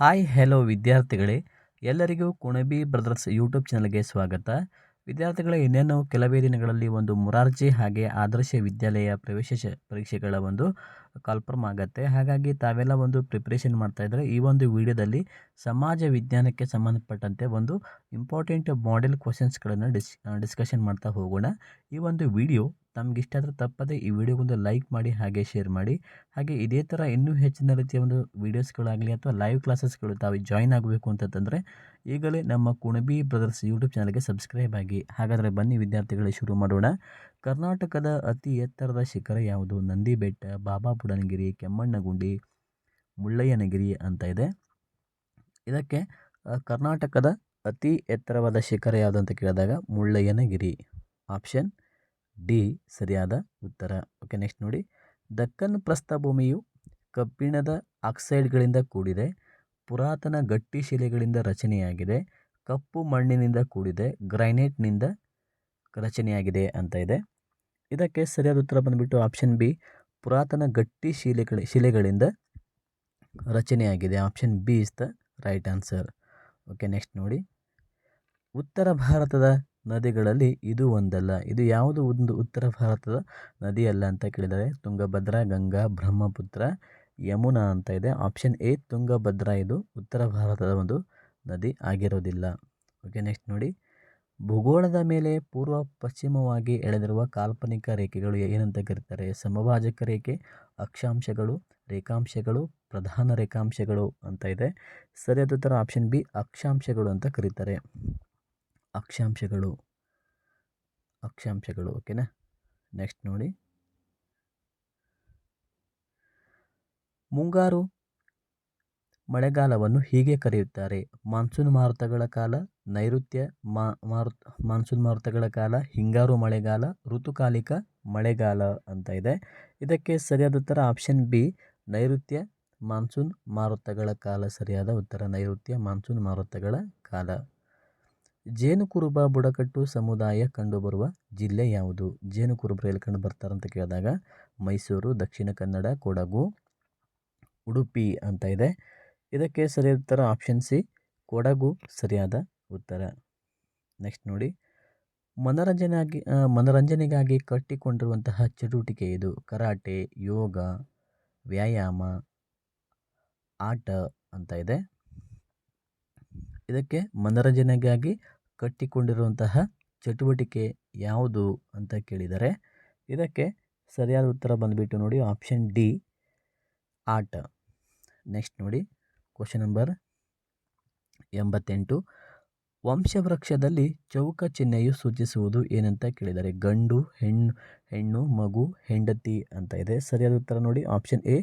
Hi hello ವಿದ್ಯಾರ್ಥಿಗಳೇ, ಎಲ್ಲರಿಗೂ Kunbi brothers YouTube ಚಾನಲ್ಗೆ ಸ್ವಾಗತ. ವಿದ್ಯಾರ್ಥಿಗಳೇ, ಇನ್ನೇನು ಕೆಲವೇ ದಿನಗಳಲ್ಲಿ ಒಂದು ಮೊರಾರ್ಜಿ ಹಾಗೆ ಆದರ್ಶ ವಿದ್ಯಾಲಯ ಪ್ರವೇಶ ಪರೀಕ್ಷೆಗಳ ಒಂದು ಕಾಲ್ಫರ್ಮ್ ಆಗುತ್ತೆ. ಹಾಗಾಗಿ ತಾವೆಲ್ಲ ಒಂದು ಪ್ರಿಪ್ರೇಷನ್ ಮಾಡ್ತಾಯಿದ್ರೆ ಈ ಒಂದು ವಿಡಿಯೋದಲ್ಲಿ ಸಮಾಜ ವಿಜ್ಞಾನಕ್ಕೆ ಸಂಬಂಧಪಟ್ಟಂತೆ ಒಂದು ಇಂಪಾರ್ಟೆಂಟ್ ಮಾಡೆಲ್ ಕ್ವಶನ್ಸ್ಗಳನ್ನು ಡಿಸ್ಕಷನ್ ಮಾಡ್ತಾ ಹೋಗೋಣ. ಈ ಒಂದು ವಿಡಿಯೋ ತಮ್ಗೆ ಇಷ್ಟ ಆದರೆ ತಪ್ಪದೆ ಈ ವಿಡಿಯೋಗೊಂದು ಲೈಕ್ ಮಾಡಿ ಹಾಗೆ ಶೇರ್ ಮಾಡಿ. ಹಾಗೆ ಇದೇ ಥರ ಇನ್ನೂ ಹೆಚ್ಚಿನ ರೀತಿಯ ಒಂದು ವೀಡಿಯೋಸ್ಗಳಾಗಲಿ ಅಥವಾ ಲೈವ್ ಕ್ಲಾಸಸ್ಗಳು ತಾವು ಜಾಯ್ನ್ ಆಗಬೇಕು ಅಂತಂದರೆ ಈಗಲೇ ನಮ್ಮ ಕುಣಬಿ ಬ್ರದರ್ಸ್ ಯೂಟ್ಯೂಬ್ ಚಾನಲ್ಗೆ ಸಬ್ಸ್ಕ್ರೈಬ್ ಆಗಿ. ಹಾಗಾದರೆ ಬನ್ನಿ ವಿದ್ಯಾರ್ಥಿಗಳೇ, ಶುರು ಮಾಡೋಣ. ಕರ್ನಾಟಕದ ಅತಿ ಎತ್ತರದ ಶಿಖರ ಯಾವುದು? ನಂದಿ ಬೆಟ್ಟ, ಬಾಬಾ ಬುಡನಗಿರಿ, ಕೆಮ್ಮಣ್ಣಗುಂಡಿ, ಮುಳ್ಳಯ್ಯನಗಿರಿ ಅಂತ ಇದೆ. ಇದಕ್ಕೆ ಕರ್ನಾಟಕದ ಅತಿ ಎತ್ತರವಾದ ಶಿಖರ ಯಾವುದು ಅಂತ ಕೇಳಿದಾಗ ಮುಳ್ಳಯ್ಯನಗಿರಿ. ಆಪ್ಷನ್ ಡಿ ಸರಿಯಾದ ಉತ್ತರ. ಓಕೆ, ನೆಕ್ಸ್ಟ್ ನೋಡಿ. ದಕ್ಕನ್ ಪ್ರಸ್ಥಭೂಮಿಯು ಕಬ್ಬಿಣದ ಆಕ್ಸೈಡ್ಗಳಿಂದ ಕೂಡಿದೆ, ಪುರಾತನ ಗಟ್ಟಿ ಶಿಲೆಗಳಿಂದ ರಚನೆಯಾಗಿದೆ, ಕಪ್ಪು ಮಣ್ಣಿನಿಂದ ಕೂಡಿದೆ, ಗ್ರೈನೇಟ್ನಿಂದ ರಚನೆಯಾಗಿದೆ ಅಂತ ಇದೆ. ಇದಕ್ಕೆ ಸರಿಯಾದ ಉತ್ತರ ಬಂದುಬಿಟ್ಟು ಆಪ್ಷನ್ ಬಿ, ಪುರಾತನ ಗಟ್ಟಿ ಶಿಲೆಗಳಿಂದ ರಚನೆಯಾಗಿದೆ. Option B is the right answer. Okay, next ನೋಡಿ. ಉತ್ತರ ಭಾರತದ ನದಿಗಳಲ್ಲಿ ಇದು ಒಂದಲ್ಲ. ಇದು ಯಾವುದು ಒಂದು ಉತ್ತರ ಭಾರತದ ನದಿಯಲ್ಲ ಅಂತ ಕೇಳಿದರೆ ತುಂಗಭದ್ರಾ, ಗಂಗಾ, ಬ್ರಹ್ಮಪುತ್ರ, ಯಮುನಾ ಅಂತ ಇದೆ. ಆಪ್ಷನ್ ಎ ತುಂಗಭದ್ರಾ ಇದು ಉತ್ತರ ಭಾರತದ ಒಂದು ನದಿ ಆಗಿರೋದಿಲ್ಲ. ಓಕೆ, ನೆಕ್ಸ್ಟ್ ನೋಡಿ. ಭೂಗೋಳದ ಮೇಲೆ ಪೂರ್ವ ಪಶ್ಚಿಮವಾಗಿ ಎಳೆದಿರುವ ಕಾಲ್ಪನಿಕ ರೇಖೆಗಳು ಏನಂತ ಕರೀತಾರೆ? ಸಮಭಾಜಕ ರೇಖೆ, ಅಕ್ಷಾಂಶಗಳು, ರೇಖಾಂಶಗಳು, ಪ್ರಧಾನ ರೇಖಾಂಶಗಳು ಅಂತ ಇದೆ. ಸರಿಯಾದ ಉತ್ತರ ಆಪ್ಷನ್ ಬಿ, ಅಕ್ಷಾಂಶಗಳು ಅಂತ ಕರೀತಾರೆ. ಅಕ್ಷಾಂಶಗಳು. ಓಕೆನಾ. ನೆಕ್ಸ್ಟ್ ನೋಡಿ. ಮುಂಗಾರು ಮಳೆಗಾಲವನ್ನು ಹೀಗೆ ಕರೆಯುತ್ತಾರೆ: ಮಾನ್ಸೂನ್ ಮಾರುತಗಳ ಕಾಲ, ನೈಋತ್ಯ ಮಾನ್ಸೂನ್ ಮಾರುತಗಳ ಕಾಲ, ಹಿಂಗಾರು ಮಳೆಗಾಲ, ಋತುಕಾಲಿಕ ಮಳೆಗಾಲ ಅಂತ ಇದೆ. ಇದಕ್ಕೆ ಸರಿಯಾದ ಉತ್ತರ ಆಪ್ಷನ್ ಬಿ, ನೈಋತ್ಯ ಮಾನ್ಸೂನ್ ಮಾರುತಗಳ ಕಾಲ ಸರಿಯಾದ ಉತ್ತರ. ನೈಋತ್ಯ ಮಾನ್ಸೂನ್ ಮಾರುತಗಳ ಕಾಲ. ಜೇನುಕುರುಬ ಬುಡಕಟ್ಟು ಸಮುದಾಯ ಕಂಡುಬರುವ ಜಿಲ್ಲೆ ಯಾವುದು? ಜೇನುಕುರುಬರು ಎಲ್ಲಿ ಕಂಡು ಬರ್ತಾರಂತ ಕೇಳಿದಾಗ ಮೈಸೂರು, ದಕ್ಷಿಣ ಕನ್ನಡ, ಕೊಡಗು, ಉಡುಪಿ ಅಂತ ಇದೆ. ಇದಕ್ಕೆ ಸರಿಯಾದ ಉತ್ತರ ಆಪ್ಷನ್ ಸಿ, ಕೊಡಗು ಸರಿಯಾದ ಉತ್ತರ. ನೆಕ್ಸ್ಟ್ ನೋಡಿ. ಮನರಂಜನೆಗಾಗಿ ಕಟ್ಟಿಕೊಂಡಿರುವಂತಹ ಚಟುವಟಿಕೆ ಇದು? ಕರಾಟೆ, ಯೋಗ, ವ್ಯಾಯಾಮ, ಆಟ ಅಂತ ಇದೆ. ಇದಕ್ಕೆ ಮನರಂಜನೆಗಾಗಿ ಕಟ್ಟಿಕೊಂಡಿರುವಂತಹ ಚಟುವಟಿಕೆ ಯಾವುದು ಅಂತ ಕೇಳಿದರೆ ಇದಕ್ಕೆ ಸರಿಯಾದ ಉತ್ತರ ಬಂದುಬಿಟ್ಟು ನೋಡಿ ಆಪ್ಷನ್ ಡಿ, ಆಟ. ನೆಕ್ಸ್ಟ್ ನೋಡಿ. Question number 88. ವಂಶವೃಕ್ಷದಲ್ಲಿ ಚೌಕ ಚಿಹ್ನೆಯು ಸೂಚಿಸುವುದು ಏನಂತ ಕೇಳಿದರೆ ಗಂಡು, ಹೆಣ್ಣು, ಮಗು, ಹೆಂಡತಿ ಅಂತ ಇದೆ. ಸರಿಯಾದ ಉತ್ತರ ನೋಡಿ ಆಪ್ಷನ್ ಎ,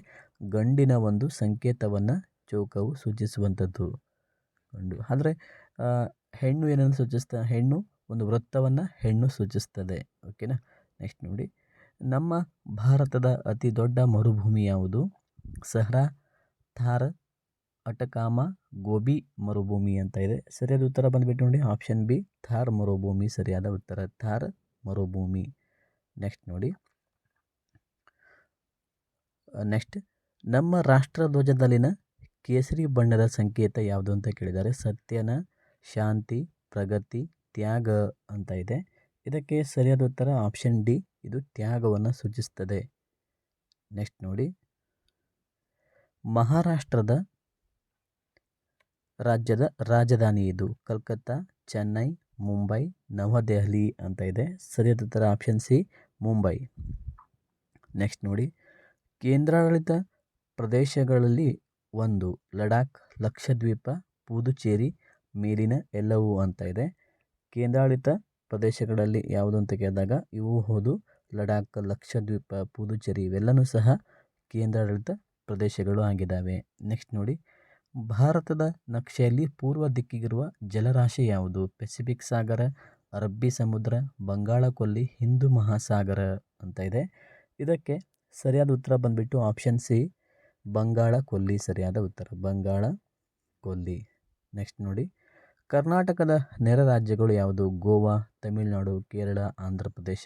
ಗಂಡಿನ ಒಂದು ಸಂಕೇತವನ್ನು ಚೌಕವು ಸೂಚಿಸುವಂಥದ್ದು. ಗಂಡು ಆದರೆ ಹೆಣ್ಣು ಏನನ್ನು ಸೂಚಿಸ್ತಾ? ಹೆಣ್ಣು ಒಂದು ವೃತ್ತವನ್ನು ಹೆಣ್ಣು ಸೂಚಿಸ್ತದೆ. ಓಕೆನಾ. ನೆಕ್ಸ್ಟ್ ನೋಡಿ. ನಮ್ಮ ಭಾರತದ ಅತಿ ದೊಡ್ಡ ಮರುಭೂಮಿ ಯಾವುದು? ಸಹರಾ, ಥಾರ್, ಅಟಕಾಮ, ಗೋಬಿ ಮರುಭೂಮಿ ಅಂತ ಇದೆ. ಸರಿಯಾದ ಉತ್ತರ ಬಂದುಬಿಟ್ಟು ನೋಡಿ ಆಪ್ಷನ್ ಬಿ, ಥಾರ್ ಮರುಭೂಮಿ ಸರಿಯಾದ ಉತ್ತರ. ಥಾರ್ ಮರುಭೂಮಿ. ನೆಕ್ಸ್ಟ್ ನೋಡಿ. ನೆಕ್ಸ್ಟ್, ನಮ್ಮ ರಾಷ್ಟ್ರಧ್ವಜದಲ್ಲಿನ ಕೇಸರಿ ಬಣ್ಣದ ಸಂಕೇತ ಯಾವುದು ಅಂತ ಕೇಳಿದ್ದಾರೆ? ಸತ್ಯನ, ಶಾಂತಿ, ಪ್ರಗತಿ, ತ್ಯಾಗ ಅಂತ ಇದೆ. ಇದಕ್ಕೆ ಸರಿಯಾದ ಉತ್ತರ ಆಪ್ಷನ್ ಡಿ, ಇದು ತ್ಯಾಗವನ್ನು ಸೂಚಿಸ್ತದೆ. ನೆಕ್ಸ್ಟ್ ನೋಡಿ. ಮಹಾರಾಷ್ಟ್ರದ ರಾಜ್ಯದ ರಾಜಧಾನಿ ಇದು? ಕಲ್ಕತ್ತಾ, ಚೆನ್ನೈ, ಮುಂಬೈ, ನವದೆಹಲಿ ಅಂತ ಇದೆ. ಸರಿಯಾದ ಉತ್ತರ ಆಪ್ಷನ್ ಸಿ, ಮುಂಬೈ. ನೆಕ್ಸ್ಟ್ ನೋಡಿ. ಕೇಂದ್ರಾಡಳಿತ ಪ್ರದೇಶಗಳಲ್ಲಿ ಒಂದು ಲಡಾಖ್, ಲಕ್ಷದ್ವೀಪ, ಪುದುಚೇರಿ, ಮೇಲಿನ ಎಲ್ಲವೂ ಅಂತ ಇದೆ. ಕೇಂದ್ರಾಡಳಿತ ಪ್ರದೇಶಗಳಲ್ಲಿ ಯಾವುದು ಅಂತ ಕೇಳಿದಾಗ ಇವು ಹೌದು, ಲಡಾಖ್, ಲಕ್ಷದ್ವೀಪ, ಪುದುಚೇರಿ ಇವೆಲ್ಲವೂ ಸಹ ಕೇಂದ್ರಾಡಳಿತ ಪ್ರದೇಶಗಳು ಆಗಿದ್ದಾವೆ. ನೆಕ್ಸ್ಟ್ ನೋಡಿ. ಭಾರತದ ನಕ್ಷೆಯಲ್ಲಿ ಪೂರ್ವ ದಿಕ್ಕಿಗಿರುವ ಜಲರಾಶಿ ಯಾವುದು? ಪೆಸಿಫಿಕ್ ಸಾಗರ, ಅರಬ್ಬಿ ಸಮುದ್ರ, ಬಂಗಾಳ ಕೊಲ್ಲಿ, ಹಿಂದೂ ಮಹಾಸಾಗರ ಅಂತ ಇದೆ. ಇದಕ್ಕೆ ಸರಿಯಾದ ಉತ್ತರ ಬಂದುಬಿಟ್ಟು ಆಪ್ಷನ್ ಸಿ, ಬಂಗಾಳ ಕೊಲ್ಲಿ ಸರಿಯಾದ ಉತ್ತರ. ಬಂಗಾಳ ಕೊಲ್ಲಿ. ನೆಕ್ಸ್ಟ್ ನೋಡಿ. ಕರ್ನಾಟಕದ ನೆರ ರಾಜ್ಯಗಳು ಯಾವುದು? ಗೋವಾ, ತಮಿಳುನಾಡು, ಕೇರಳ, ಆಂಧ್ರ ಪ್ರದೇಶ,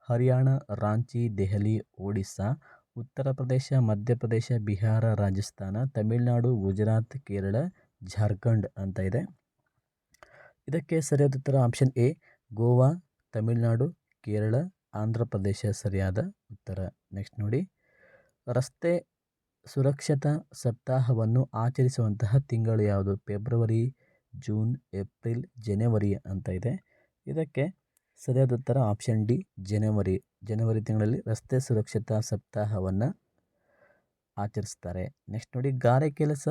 ಹರಿಯಾಣ, ರಾಂಚಿ, ದೆಹಲಿ, ಒಡಿಸ್ಸಾ, ಉತ್ತರ ಪ್ರದೇಶ, ಮಧ್ಯಪ್ರದೇಶ, ಬಿಹಾರ, ರಾಜಸ್ಥಾನ, ತಮಿಳುನಾಡು, ಗುಜರಾತ್, ಕೇರಳ, ಜಾರ್ಖಂಡ್ ಅಂತ ಇದೆ. ಇದಕ್ಕೆ ಸರಿಯಾದ ಉತ್ತರ ಆಪ್ಷನ್ ಎ ಗೋವಾ, ತಮಿಳುನಾಡು, ಕೇರಳ, ಆಂಧ್ರ ಪ್ರದೇಶ ಸರಿಯಾದ ಉತ್ತರ. ನೆಕ್ಸ್ಟ್ ನೋಡಿ, ರಸ್ತೆ ಸುರಕ್ಷತಾ ಸಪ್ತಾಹವನ್ನು ಆಚರಿಸುವಂತಹ ತಿಂಗಳು ಯಾವುದು? ಫೆಬ್ರವರಿ, ಜೂನ್, ಏಪ್ರಿಲ್, ಜನವರಿ ಅಂತ ಇದೆ. ಇದಕ್ಕೆ ಸರಿಯಾದ ಉತ್ತರ ಆಪ್ಷನ್ ಡಿ ಜನವರಿ. ಜನವರಿ ತಿಂಗಳಲ್ಲಿ ರಸ್ತೆ ಸುರಕ್ಷತಾ ಸಪ್ತಾಹವನ್ನು ಆಚರಿಸ್ತಾರೆ. ನೆಕ್ಸ್ಟ್ ನೋಡಿ, ಗಾರೆ ಕೆಲಸ,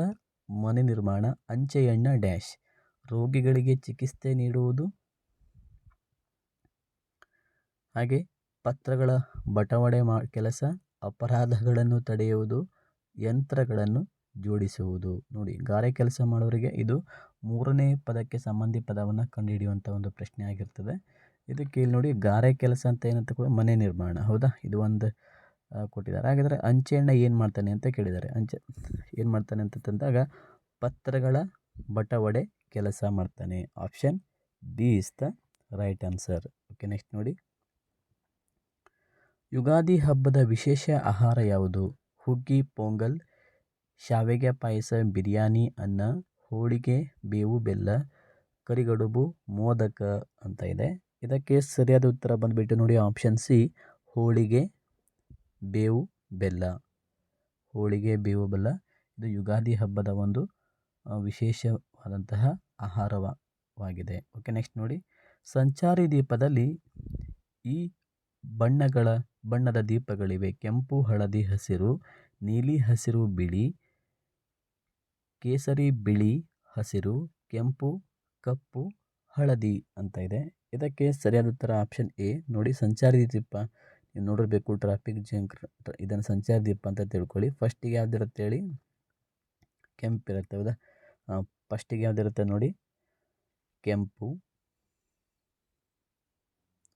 ಮನೆ ನಿರ್ಮಾಣ, ಅಂಚೆಯಣ್ಣ ಡ್ಯಾಶ್ ರೋಗಿಗಳಿಗೆ ಚಿಕಿತ್ಸೆ ನೀಡುವುದು, ಹಾಗೆ ಪತ್ರಗಳ ಬಟವಣೆ ಕೆಲಸ, ಅಪರಾಧಗಳನ್ನು ತಡೆಯುವುದು, ಯಂತ್ರಗಳನ್ನು ಜೋಡಿಸುವುದು. ನೋಡಿ, ಗಾರೆ ಕೆಲಸ ಮಾಡೋರಿಗೆ ಇದು 3ನೇ ಪದಕ್ಕೆ ಸಂಬಂಧಿ ಪದವನ್ನು ಕಂಡುಹಿಡಿಯುವಂಥ ಒಂದು ಪ್ರಶ್ನೆ ಆಗಿರ್ತದೆ. ಇದಕ್ಕೆ ಇಲ್ಲಿ ನೋಡಿ, ಗಾರೆ ಕೆಲಸ ಅಂತ ಏನಂತ ಕೂಡ ಮನೆ ನಿರ್ಮಾಣ, ಹೌದಾ? ಇದು ಒಂದು ಕೊಟ್ಟಿದ್ದಾರೆ. ಹಾಗಾದರೆ ಅಂಚೆಯಣ್ಣ ಏನು ಮಾಡ್ತಾನೆ ಅಂತ ಕೇಳಿದ್ದಾರೆ. ಅಂಚೆ ಏನು ಮಾಡ್ತಾನೆ ಅಂತಂದಾಗ ಪತ್ರಗಳ ಬಟವಣೆ ಕೆಲಸ ಮಾಡ್ತಾನೆ. Option B is the right answer. Okay, next ನೋಡಿ, ಯುಗಾದಿ ಹಬ್ಬದ ವಿಶೇಷ ಆಹಾರ ಯಾವುದು? ಹುಗ್ಗಿ, ಪೊಂಗಲ್, ಶಾವಿಗೆ ಪಾಯಸ, ಬಿರಿಯಾನಿ, ಅನ್ನ, ಹೋಳಿಗೆ, ಬೇವು ಬೆಲ್ಲ, ಕರಿಗಡುಬು, ಮೋದಕ ಅಂತ ಇದೆ. ಇದಕ್ಕೆ ಸರಿಯಾದ ಉತ್ತರ ಬಂದುಬಿಟ್ಟು ನೋಡಿ ಆಪ್ಷನ್ ಸಿ ಹೋಳಿಗೆ, ಬೇವು ಬೆಲ್ಲ. ಹೋಳಿಗೆ, ಬೇವು ಬೆಲ್ಲ ಇದು ಯುಗಾದಿ ಹಬ್ಬದ ಒಂದು ವಿಶೇಷವಾದಂತಹ ಆಹಾರವಾಗಿದೆ. ಓಕೆ, ನೆಕ್ಸ್ಟ್ ನೋಡಿ, ಸಂಚಾರಿ ದೀಪದಲ್ಲಿ ಈ ಬಣ್ಣದ ದೀಪಗಳಿವೆ. ಕೆಂಪು, ಹಳದಿ, ಹಸಿರು, ನೀಲಿ, ಹಸಿರು, ಬಿಳಿ, ಕೇಸರಿ, ಬಿಳಿ, ಹಸಿರು, ಕೆಂಪು, ಕಪ್ಪು, ಹಳದಿ ಅಂತ ಇದೆ. ಇದಕ್ಕೆ ಸರಿಯಾದ ಉತ್ತರ ಆಪ್ಷನ್ ಎ ನೋಡಿ, ಸಂಚಾರಿ ದೀಪ. ನೀವು ನೋಡಿರಬೇಕು, ಟ್ರಾಫಿಕ್ ಜಾಮ್, ಇದನ್ನು ಸಂಚಾರಿ ದೀಪ ಅಂತ ತಿಳ್ಕೊಳ್ಳಿ. ಫಸ್ಟಿಗೆ ಯಾವ್ದಿರುತ್ತೆ ಹೇಳಿ? ಕೆಂಪು ಇರುತ್ತೆ, ಹೌದಾ? ಫಸ್ಟಿಗೆ ಯಾವ್ದಿರುತ್ತೆ ನೋಡಿ? ಕೆಂಪು.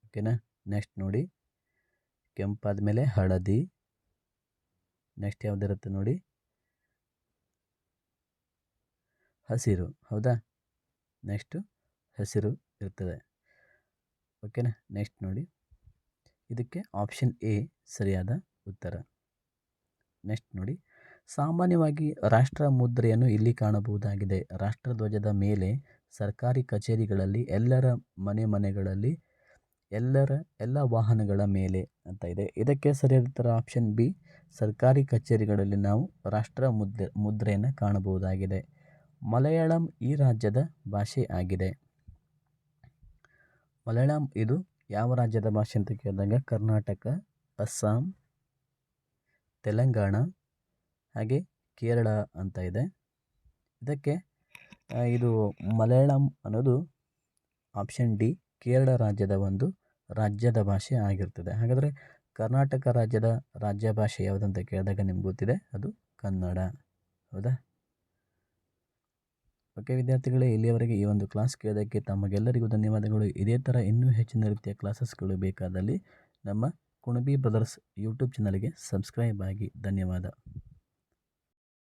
ಓಕೆನಾ? ನೆಕ್ಸ್ಟ್ ನೋಡಿ, ಕೆಂಪಾದಮೇಲೆ ಹಳದಿ. ನೆಕ್ಸ್ಟ್ ಯಾವುದಿರುತ್ತೆ ನೋಡಿ? ಹಸಿರು, ಹೌದಾ? ನೆಕ್ಸ್ಟು ಹಸಿರು ಇರ್ತದೆ. ಓಕೆನಾ? ನೆಕ್ಸ್ಟ್ ನೋಡಿ, ಇದಕ್ಕೆ ಆಪ್ಷನ್ ಎ ಸರಿಯಾದ ಉತ್ತರ. ನೆಕ್ಸ್ಟ್ ನೋಡಿ, ಸಾಮಾನ್ಯವಾಗಿ ರಾಷ್ಟ್ರ ಮುದ್ರೆಯನ್ನು ಇಲ್ಲಿ ಕಾಣಬಹುದಾಗಿದೆ. ರಾಷ್ಟ್ರಧ್ವಜದ ಮೇಲೆ, ಸರ್ಕಾರಿ ಕಚೇರಿಗಳಲ್ಲಿ, ಎಲ್ಲರ ಮನೆಗಳಲ್ಲಿ, ಎಲ್ಲ ವಾಹನಗಳ ಮೇಲೆ ಅಂತ ಇದೆ. ಇದಕ್ಕೆ ಸರಿಯಾದ ಉತ್ತರ ಆಪ್ಷನ್ ಬಿ ಸರ್ಕಾರಿ ಕಚೇರಿಗಳಲ್ಲಿ ನಾವು ರಾಷ್ಟ್ರ ಮುದ್ರೆಯನ್ನು ಕಾಣಬಹುದಾಗಿದೆ. ಮಲಯಾಳಂ ಈ ರಾಜ್ಯದ ಭಾಷೆ ಆಗಿದೆ. ಮಲಯಾಳಂ ಇದು ಯಾವ ರಾಜ್ಯದ ಭಾಷೆ ಅಂತ ಕೇಳಿದಾಗ ಕರ್ನಾಟಕ, ಅಸ್ಸಾಂ, ತೆಲಂಗಾಣ ಹಾಗೆ ಕೇರಳ ಅಂತ ಇದೆ. ಇದಕ್ಕೆ ಇದು ಮಲಯಾಳಂ ಅನ್ನೋದು ಆಪ್ಷನ್ ಡಿ ಕೇರಳ ರಾಜ್ಯದ ಒಂದು ರಾಜ್ಯದ ಭಾಷೆ ಆಗಿರ್ತದೆ. ಹಾಗಾದರೆ ಕರ್ನಾಟಕ ರಾಜ್ಯದ ರಾಜ್ಯ ಭಾಷೆ ಯಾವುದಂತ ಕೇಳಿದಾಗ ನಿಮ್ಗೆ ಗೊತ್ತಿದೆ, ಅದು ಕನ್ನಡ, ಹೌದಾ? ಓಕೆ ವಿದ್ಯಾರ್ಥಿಗಳೇ, ಇಲ್ಲಿಯವರೆಗೆ ಈ ಒಂದು ಕ್ಲಾಸ್ ಕೇಳೋದಕ್ಕೆ ತಮಗೆಲ್ಲರಿಗೂ ಧನ್ಯವಾದಗಳು. ಇದೇ ಥರ ಇನ್ನೂ ಹೆಚ್ಚಿನ ರೀತಿಯ ಕ್ಲಾಸಸ್ಗಳು ಬೇಕಾದಲ್ಲಿ ನಮ್ಮ ಕುಣಬಿ ಬ್ರದರ್ಸ್ ಯೂಟ್ಯೂಬ್ ಚಾನಲ್ಗೆ ಸಬ್ಸ್ಕ್ರೈಬ್ ಆಗಿ. ಧನ್ಯವಾದ.